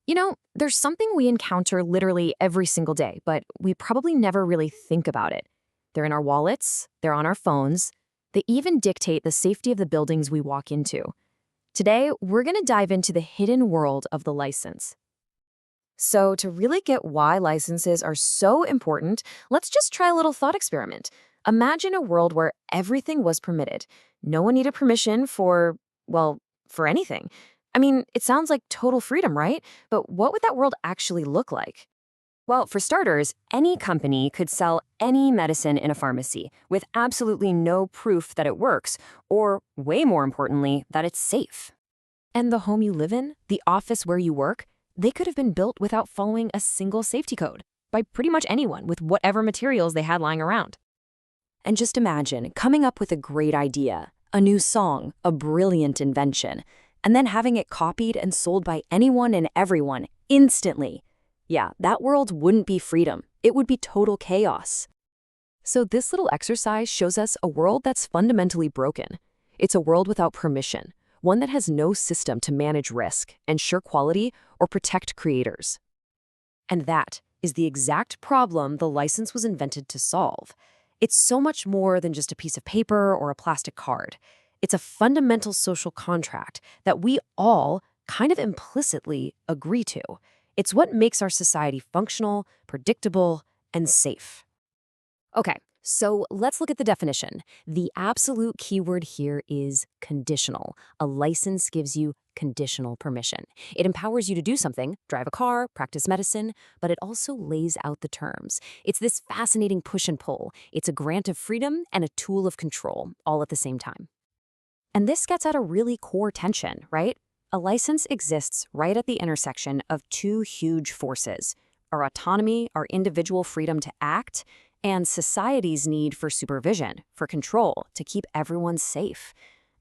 There's something we encounter literally every single day, but we probably never really think about it. They're in our wallets, they're on our phones, they even dictate the safety of the buildings we walk into. Today, we're going to dive into the hidden world of the license. So, to really get why licenses are so important, let's just try a little thought experiment. Imagine a world where everything was permitted. No one needed permission for anything. I mean, it sounds like total freedom, right? But what would that world actually look like? Well, for starters, any company could sell any medicine in a pharmacy with absolutely no proof that it works, or, way more importantly, that it's safe. And the home you live in, the office where you work, they could have been built without following a single safety code by pretty much anyone with whatever materials they had lying around. And just imagine coming up with a great idea, a new song, a brilliant invention, and then having it copied and sold by anyone and everyone instantly. Yeah, that world wouldn't be freedom. It would be total chaos. So this little exercise shows us a world that's fundamentally broken. It's a world without permission, one that has no system to manage risk, ensure quality, or protect creators. And that is the exact problem the license was invented to solve. It's so much more than just a piece of paper or a plastic card. It's a fundamental social contract that we all kind of implicitly agree to. It's what makes our society functional, predictable, and safe. Okay, so let's look at the definition. The absolute keyword here is conditional. A license gives you conditional permission. It empowers you to do something, drive a car, practice medicine, but it also lays out the terms. It's this fascinating push and pull. It's a grant of freedom and a tool of control, all at the same time. And this gets at a really core tension, right? A license exists right at the intersection of two huge forces: our autonomy, our individual freedom to act, and society's need for supervision, for control, to keep everyone safe.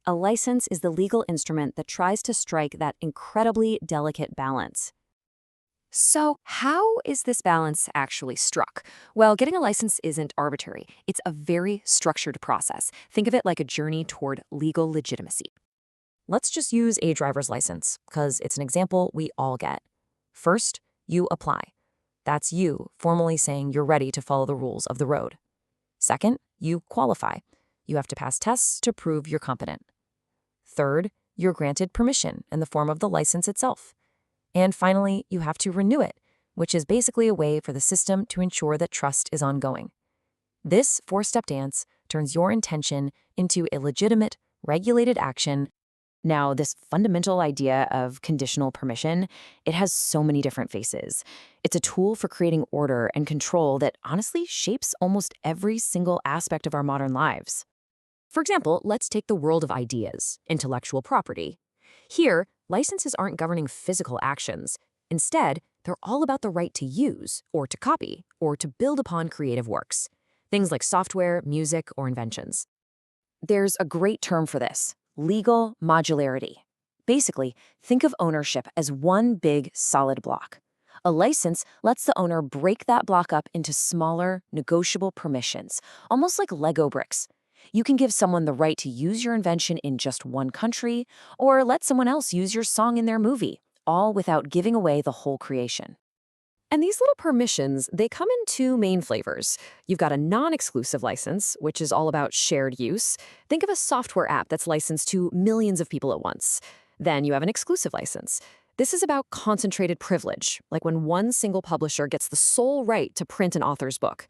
A license is the legal instrument that tries to strike that incredibly delicate balance. So, how is this balance actually struck? Well, getting a license isn't arbitrary. It's a very structured process. Think of it like a journey toward legal legitimacy. Let's just use a driver's license, because it's an example we all get. First, you apply. That's you formally saying you're ready to follow the rules of the road. Second, you qualify. You have to pass tests to prove you're competent. Third, you're granted permission in the form of the license itself. And finally, you have to renew it, which is basically a way for the system to ensure that trust is ongoing. This four-step dance turns your intention into a legitimate, regulated action. Now, this fundamental idea of conditional permission, it has so many different faces. It's a tool for creating order and control that honestly shapes almost every single aspect of our modern lives. For example, let's take the world of ideas, intellectual property. Here, licenses aren't governing physical actions. Instead, they're all about the right to use, or to copy, or to build upon creative works. Things like software, music, or inventions. There's a great term for this: legal modularity. Basically, think of ownership as one big, solid block. A license lets the owner break that block up into smaller, negotiable permissions, almost like Lego bricks. You can give someone the right to use your invention in just one country, or let someone else use your song in their movie, all without giving away the whole creation. And these little permissions, they come in two main flavors. You've got a non-exclusive license, which is all about shared use. Think of a software app that's licensed to millions of people at once. Then you have an exclusive license. This is about concentrated privilege, like when one single publisher gets the sole right to print an author's book.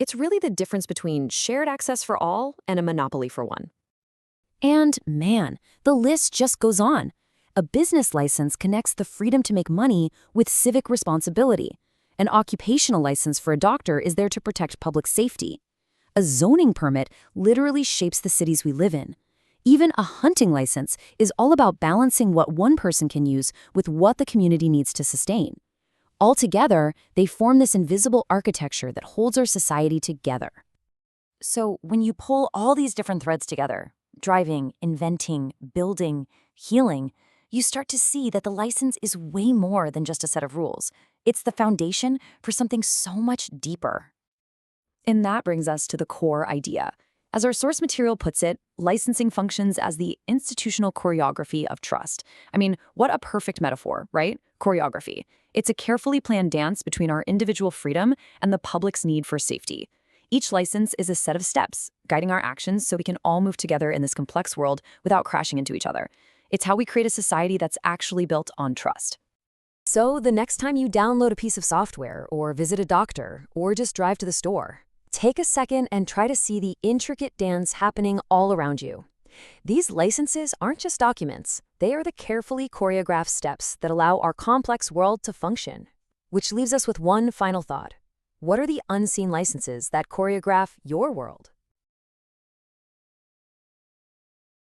It's really the difference between shared access for all and a monopoly for one. And man, the list just goes on. A business license connects the freedom to make money with civic responsibility. An occupational license for a doctor is there to protect public safety. A zoning permit literally shapes the cities we live in. Even a hunting license is all about balancing what one person can use with what the community needs to sustain. Altogether, they form this invisible architecture that holds our society together. So when you pull all these different threads together, driving, inventing, building, healing, you start to see that the license is way more than just a set of rules. It's the foundation for something so much deeper. And that brings us to the core idea. As our source material puts it, licensing functions as the institutional choreography of trust. I mean, what a perfect metaphor, right? Choreography. It's a carefully planned dance between our individual freedom and the public's need for safety. Each license is a set of steps, guiding our actions so we can all move together in this complex world without crashing into each other. It's how we create a society that's actually built on trust. So, the next time you download a piece of software, or visit a doctor, or just drive to the store, take a second and try to see the intricate dance happening all around you. These licenses aren't just documents, they are the carefully choreographed steps that allow our complex world to function. Which leaves us with one final thought. What are the unseen licenses that choreograph your world?